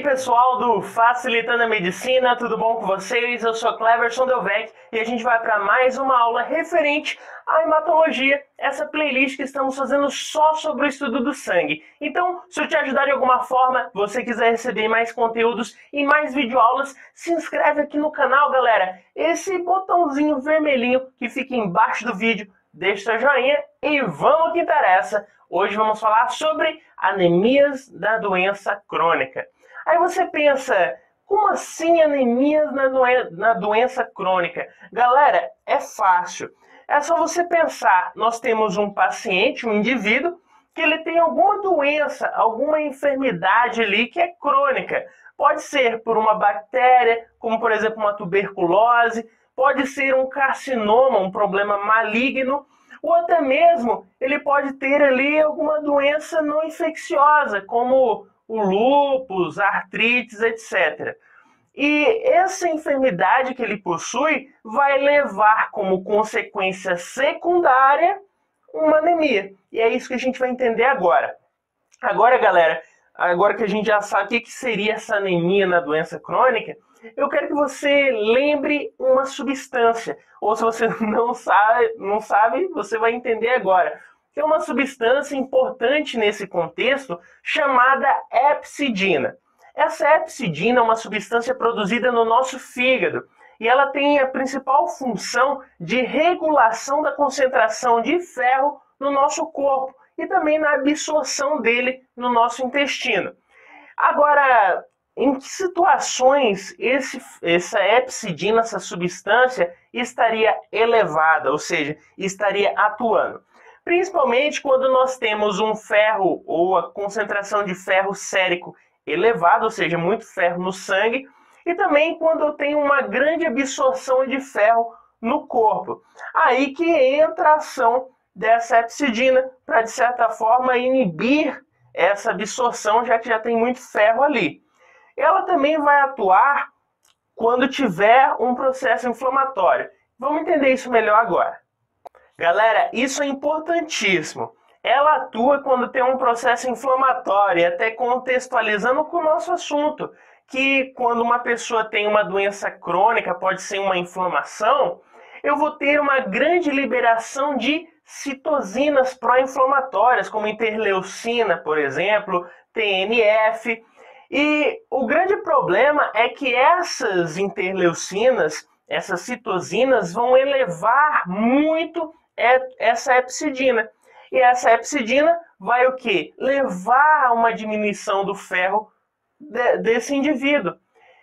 pessoal do Facilitando a Medicina, tudo bom com vocês? Eu sou Cleverson Delvecq e a gente vai para mais uma aula referente à hematologia, essa playlist que estamos fazendo só sobre o estudo do sangue. Então, se eu te ajudar de alguma forma, você quiser receber mais conteúdos e mais videoaulas, se inscreve aqui no canal, galera. Esse botãozinho vermelhinho que fica embaixo do vídeo, deixa seu joinha e vamos ao que interessa. Hoje vamos falar sobre anemias da doença crônica. Aí você pensa, como assim anemias na doença crônica? Galera, é fácil. É só você pensar, nós temos um paciente, um indivíduo, que ele tem alguma doença, alguma enfermidade ali que é crônica. Pode ser por uma bactéria, como por exemplo uma tuberculose, pode ser um carcinoma, um problema maligno, ou até mesmo ele pode ter ali alguma doença não infecciosa, como o lúpus, artrites, etc. E essa enfermidade que ele possui vai levar como consequência secundária uma anemia. E é isso que a gente vai entender agora. Agora, galera, agora que a gente já sabe o que seria essa anemia na doença crônica, eu quero que você lembre uma substância. Ou se você não sabe, você vai entender agora. Que é uma substância importante nesse contexto chamada hepcidina. Essa hepcidina é uma substância produzida no nosso fígado e ela tem a principal função de regulação da concentração de ferro no nosso corpo e também na absorção dele no nosso intestino. Agora, em que situações essa hepcidina, essa substância, estaria elevada, ou seja, estaria atuando? Principalmente quando nós temos um ferro ou a concentração de ferro sérico elevada, ou seja, muito ferro no sangue, e também quando eu tenho uma grande absorção de ferro no corpo. Aí que entra a ação dessa hepcidina para, de certa forma, inibir essa absorção, já que já tem muito ferro ali. Ela também vai atuar quando tiver um processo inflamatório. Vamos entender isso melhor agora. Galera, isso é importantíssimo. Ela atua quando tem um processo inflamatório, até contextualizando com o nosso assunto, que quando uma pessoa tem uma doença crônica, pode ser uma inflamação, eu vou ter uma grande liberação de citocinas pró-inflamatórias, como interleucina, por exemplo, TNF. E o grande problema é que essas interleucinas, essas citocinas, vão elevar muito essa hepcidina. E essa hepcidina vai o quê? Levar a uma diminuição do ferro desse indivíduo.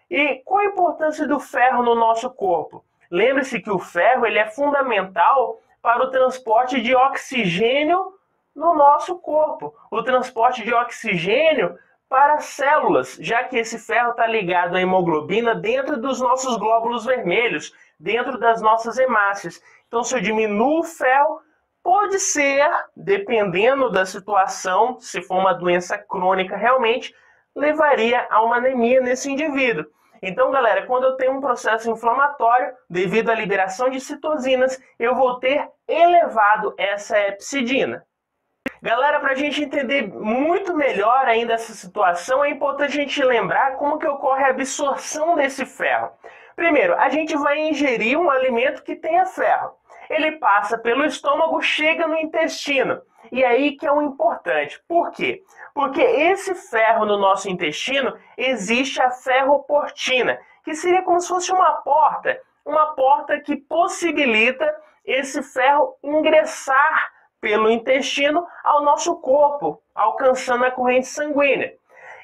E qual a importância do ferro no nosso corpo? Lembre-se que o ferro ele é fundamental para o transporte de oxigênio no nosso corpo. O transporte de oxigênio para as células, já que esse ferro está ligado à hemoglobina dentro dos nossos glóbulos vermelhos, dentro das nossas hemácias. Então, se eu diminuo o ferro, pode ser, dependendo da situação, se for uma doença crônica realmente, levaria a uma anemia nesse indivíduo. Então, galera, quando eu tenho um processo inflamatório, devido à liberação de citocinas, eu vou ter elevado essa hepcidina. Galera, para a gente entender muito melhor ainda essa situação, é importante a gente lembrar como que ocorre a absorção desse ferro. Primeiro, a gente vai ingerir um alimento que tenha ferro. Ele passa pelo estômago, chega no intestino. E aí que é o importante. Por quê? Porque esse ferro no nosso intestino, existe a ferroportina, que seria como se fosse uma porta que possibilita esse ferro ingressar pelo intestino ao nosso corpo, alcançando a corrente sanguínea.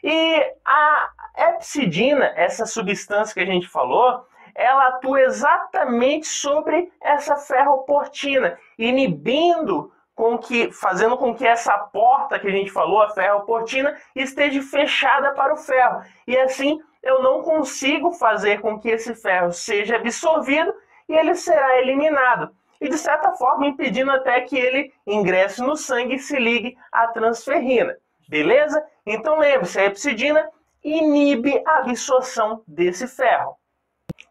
E a hepcidina, essa substância que a gente falou, ela atua exatamente sobre essa ferroportina, inibindo, fazendo com que essa porta que a gente falou, a ferroportina, esteja fechada para o ferro. E assim eu não consigo fazer com que esse ferro seja absorvido e ele será eliminado. E de certa forma impedindo até que ele ingresse no sangue e se ligue à transferrina. Beleza? Então lembre-se, a hepcidina inibe a absorção desse ferro.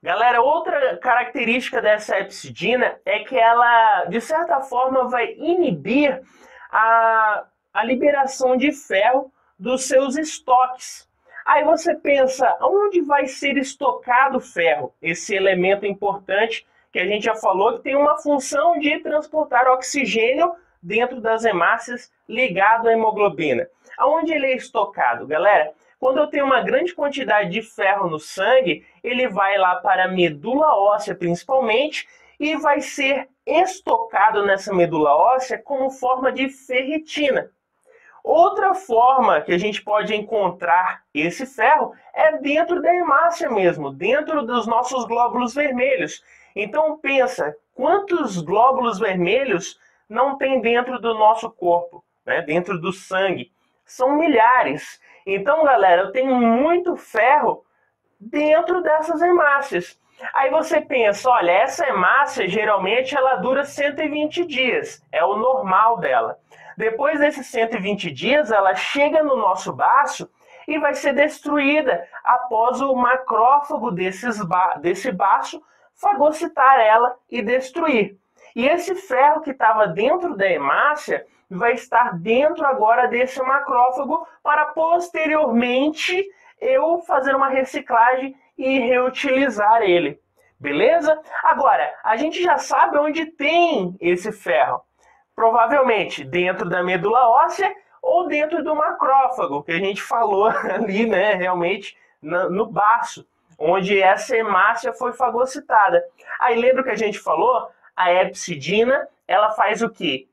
Galera, outra característica dessa hepcidina é que ela, de certa forma, vai inibir a liberação de ferro dos seus estoques. Aí você pensa, onde vai ser estocado o ferro? Esse elemento importante que a gente já falou que tem uma função de transportar oxigênio dentro das hemácias ligado à hemoglobina. Aonde ele é estocado, galera? Quando eu tenho uma grande quantidade de ferro no sangue, ele vai lá para a medula óssea principalmente e vai ser estocado nessa medula óssea como forma de ferritina. Outra forma que a gente pode encontrar esse ferro é dentro da hemácia mesmo, dentro dos nossos glóbulos vermelhos. Então pensa, quantos glóbulos vermelhos não tem dentro do nosso corpo, né? Dentro do sangue? São milhares. Então, galera, eu tenho muito ferro dentro dessas hemácias. Aí você pensa, olha, essa hemácia geralmente ela dura 120 dias, é o normal dela. Depois desses 120 dias, ela chega no nosso baço e vai ser destruída após o macrófago desse baço fagocitar ela e destruir. E esse ferro que estava dentro da hemácia vai estar dentro agora desse macrófago para posteriormente eu fazer uma reciclagem e reutilizar ele. Beleza? Agora, a gente já sabe onde tem esse ferro. Provavelmente dentro da medula óssea ou dentro do macrófago, que a gente falou ali, né, realmente no baço, onde essa hemácia foi fagocitada. Aí lembra que a gente falou? A hepcidina, ela faz o quê?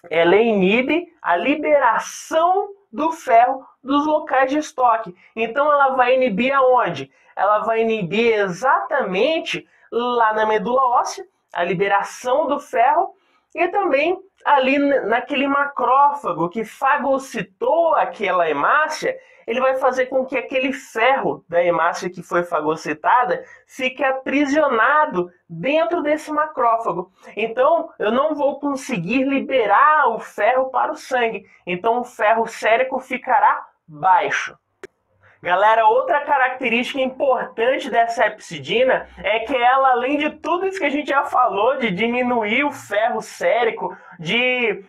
Ela inibe a liberação do ferro dos locais de estoque. Então ela vai inibir aonde? Ela vai inibir exatamente lá na medula óssea, a liberação do ferro, e também ali naquele macrófago que fagocitou aquela hemácia, ele vai fazer com que aquele ferro da hemácia que foi fagocitada fique aprisionado dentro desse macrófago. Então, eu não vou conseguir liberar o ferro para o sangue. Então, o ferro sérico ficará baixo. Galera, outra característica importante dessa hepcidina é que ela, além de tudo isso que a gente já falou, de diminuir o ferro sérico, de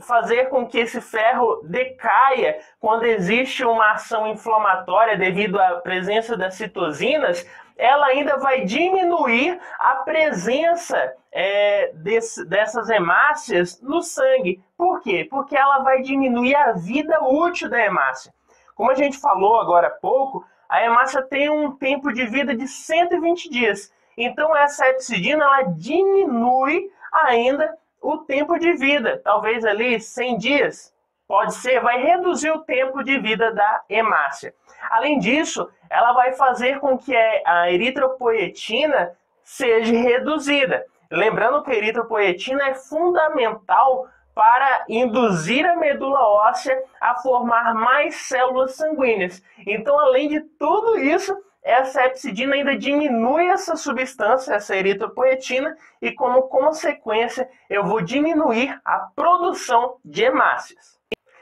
fazer com que esse ferro decaia quando existe uma ação inflamatória devido à presença das citosinas, ela ainda vai diminuir a presença dessas hemácias no sangue. Por quê? Porque ela vai diminuir a vida útil da hemácia. Como a gente falou agora há pouco, a hemácia tem um tempo de vida de 120 dias. Então essa hepcidina ela diminui ainda o tempo de vida, talvez ali 100 dias. Pode ser, vai reduzir o tempo de vida da hemácia. Além disso, ela vai fazer com que a eritropoetina seja reduzida. Lembrando que a eritropoetina é fundamental para induzir a medula óssea a formar mais células sanguíneas. Então, além de tudo isso, essa hepcidina ainda diminui essa substância, essa eritropoetina, e como consequência, eu vou diminuir a produção de hemácias.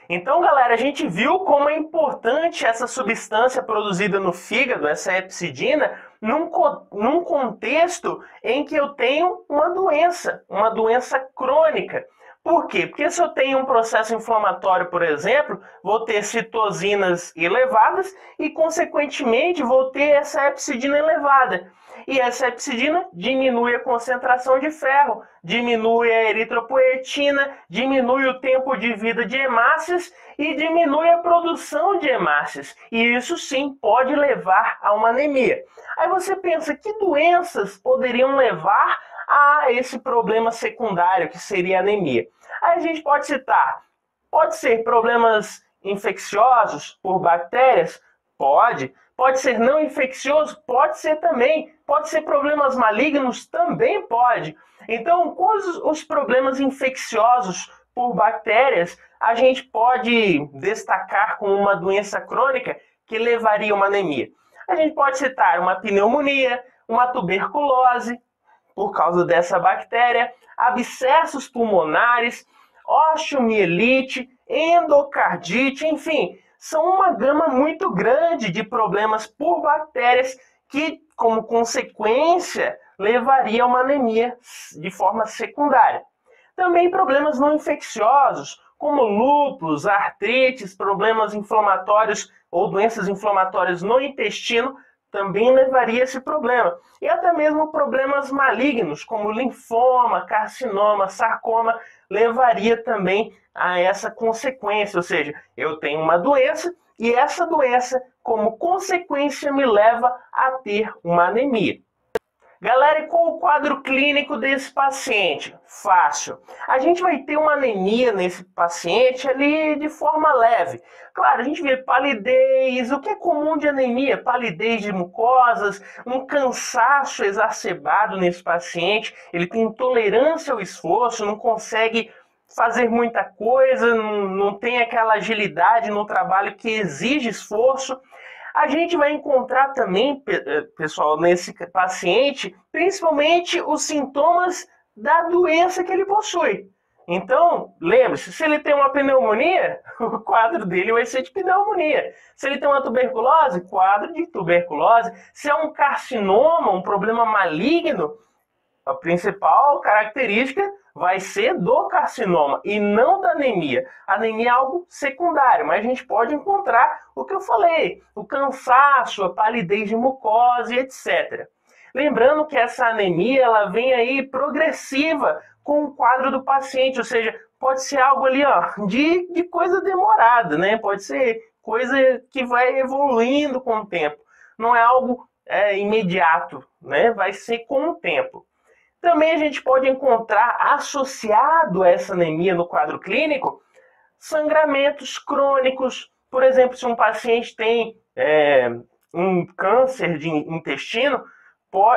Então, galera, a gente viu como é importante essa substância produzida no fígado, essa hepcidina, num contexto em que eu tenho uma doença crônica. Por quê? Porque se eu tenho um processo inflamatório, por exemplo, vou ter citosinas elevadas e, consequentemente, vou ter essa hepcidina elevada. E essa hepcidina diminui a concentração de ferro, diminui a eritropoetina, diminui o tempo de vida de hemácias e diminui a produção de hemácias. E isso sim pode levar a uma anemia. Aí você pensa, que doenças poderiam levar a esse problema secundário, que seria a anemia? Aí a gente pode citar, pode ser problemas infecciosos por bactérias? Pode ser não infeccioso? Pode ser também. Pode ser problemas malignos? Também pode. Então, quais os problemas infecciosos por bactérias a gente pode destacar como uma doença crônica que levaria a uma anemia? A gente pode citar uma pneumonia, uma tuberculose, por causa dessa bactéria, abscessos pulmonares, osteomielite, endocardite, enfim, são uma gama muito grande de problemas por bactérias que, como consequência, levaria a uma anemia de forma secundária. Também problemas não infecciosos, como lúpus, artrites, problemas inflamatórios ou doenças inflamatórias no intestino também levaria a esse problema. E até mesmo problemas malignos, como linfoma, carcinoma, sarcoma, levaria também a essa consequência. Ou seja, eu tenho uma doença e essa doença, como consequência, me leva a ter uma anemia. Galera, e qual o quadro clínico desse paciente? Fácil. A gente vai ter uma anemia nesse paciente ali de forma leve. Claro, a gente vê palidez, o que é comum de anemia? Palidez de mucosas, um cansaço exacerbado nesse paciente, ele tem intolerância ao esforço, não consegue fazer muita coisa, não tem aquela agilidade no trabalho que exige esforço. A gente vai encontrar também, pessoal, nesse paciente, principalmente os sintomas da doença que ele possui. Então, lembre-se, se ele tem uma pneumonia, o quadro dele vai ser de pneumonia. Se ele tem uma tuberculose, quadro de tuberculose. Se é um carcinoma, um problema maligno, a principal característica vai ser do carcinoma e não da anemia. A anemia é algo secundário, mas a gente pode encontrar o que eu falei, o cansaço, a palidez de mucosa e etc. Lembrando que essa anemia ela vem aí progressiva com o quadro do paciente, ou seja, pode ser algo ali de coisa demorada, né? Pode ser coisa que vai evoluindo com o tempo. Não é algo imediato, né? Vai ser com o tempo. Também a gente pode encontrar associado a essa anemia no quadro clínico sangramentos crônicos. Por exemplo, se um paciente tem um câncer de intestino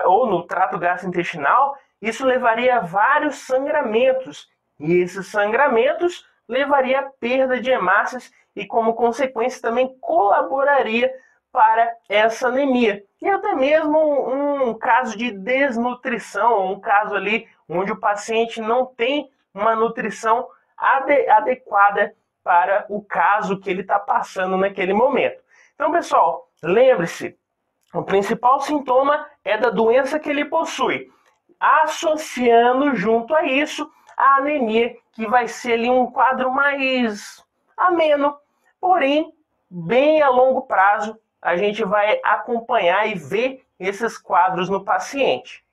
ou no trato gastrointestinal, isso levaria a vários sangramentos. E esses sangramentos levaria a perda de hemácias e, como consequência, também colaboraria para essa anemia. E até mesmo um caso de desnutrição, um caso ali onde o paciente não tem uma nutrição adequada para o caso que ele está passando naquele momento. Então, pessoal, lembre-se, o principal sintoma é da doença que ele possui, associando junto a isso a anemia, que vai ser ali um quadro mais ameno, porém, bem a longo prazo, a gente vai acompanhar e ver esses quadros no paciente.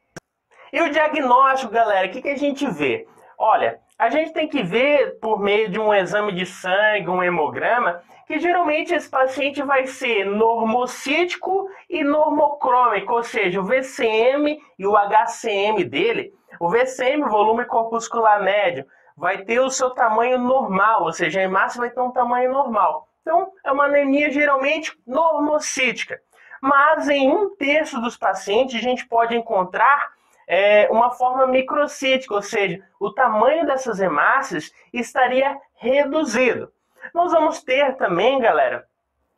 E o diagnóstico, galera, o que a gente vê? Olha, a gente tem que ver por meio de um exame de sangue, um hemograma, que geralmente esse paciente vai ser normocítico e normocrômico, ou seja, o VCM e o HCM dele. O VCM, volume corpuscular médio, vai ter o seu tamanho normal, ou seja, a hemácia vai ter um tamanho normal. Então, é uma anemia geralmente normocítica. Mas em 1/3 dos pacientes, a gente pode encontrar uma forma microcítica, ou seja, o tamanho dessas hemácias estaria reduzido. Nós vamos ter também, galera,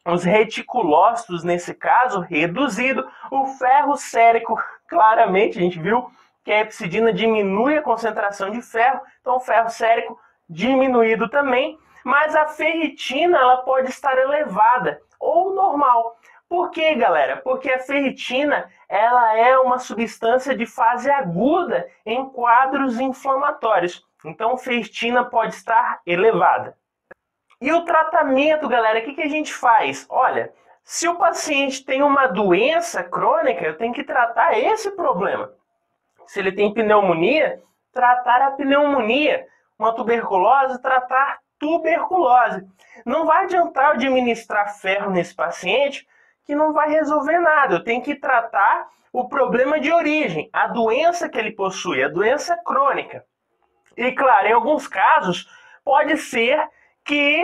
os reticulócitos, nesse caso, reduzido. O ferro sérico, claramente, a gente viu que a hepcidina diminui a concentração de ferro, então o ferro sérico diminuído também. Mas a ferritina ela pode estar elevada ou normal. Por quê, galera? Porque a ferritina ela é uma substância de fase aguda em quadros inflamatórios. Então, a ferritina pode estar elevada. E o tratamento, galera, o que a gente faz? Olha, se o paciente tem uma doença crônica, eu tenho que tratar esse problema. Se ele tem pneumonia, tratar a pneumonia. Uma tuberculose, tratar tuberculose. Não vai adiantar eu administrar ferro nesse paciente que não vai resolver nada. Eu tenho que tratar o problema de origem, a doença que ele possui, a doença crônica. E claro, em alguns casos, pode ser que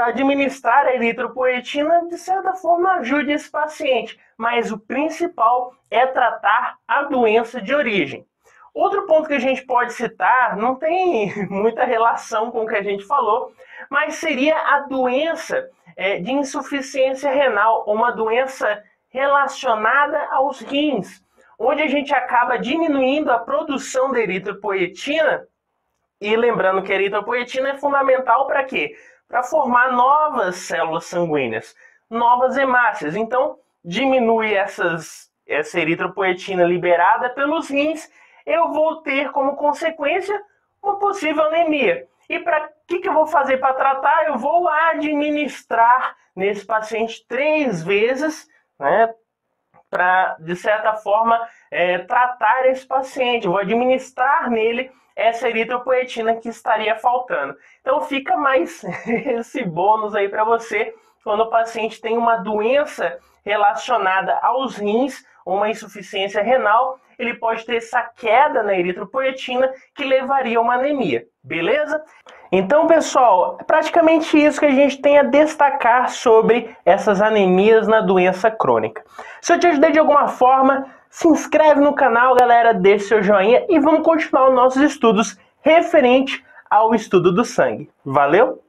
administrar a eritropoetina de certa forma ajude esse paciente, mas o principal é tratar a doença de origem. Outro ponto que a gente pode citar, não tem muita relação com o que a gente falou, mas seria a doença de insuficiência renal, uma doença relacionada aos rins, onde a gente acaba diminuindo a produção da eritropoetina. E lembrando que a eritropoetina é fundamental para quê? Para formar novas células sanguíneas, novas hemácias. Então, diminui essa eritropoetina liberada pelos rins, eu vou ter como consequência uma possível anemia. E para que eu vou fazer para tratar? Eu vou administrar nesse paciente 3 vezes, né, para, de certa forma, tratar esse paciente. Eu vou administrar nele essa eritropoetina que estaria faltando. Então fica mais esse bônus aí para você quando o paciente tem uma doença relacionada aos rins, uma insuficiência renal, ele pode ter essa queda na eritropoetina que levaria a uma anemia, beleza? Então, pessoal, é praticamente isso que a gente tem a destacar sobre essas anemias na doença crônica. Se eu te ajudei de alguma forma, se inscreve no canal, galera, deixe seu joinha e vamos continuar os nossos estudos referente ao estudo do sangue. Valeu?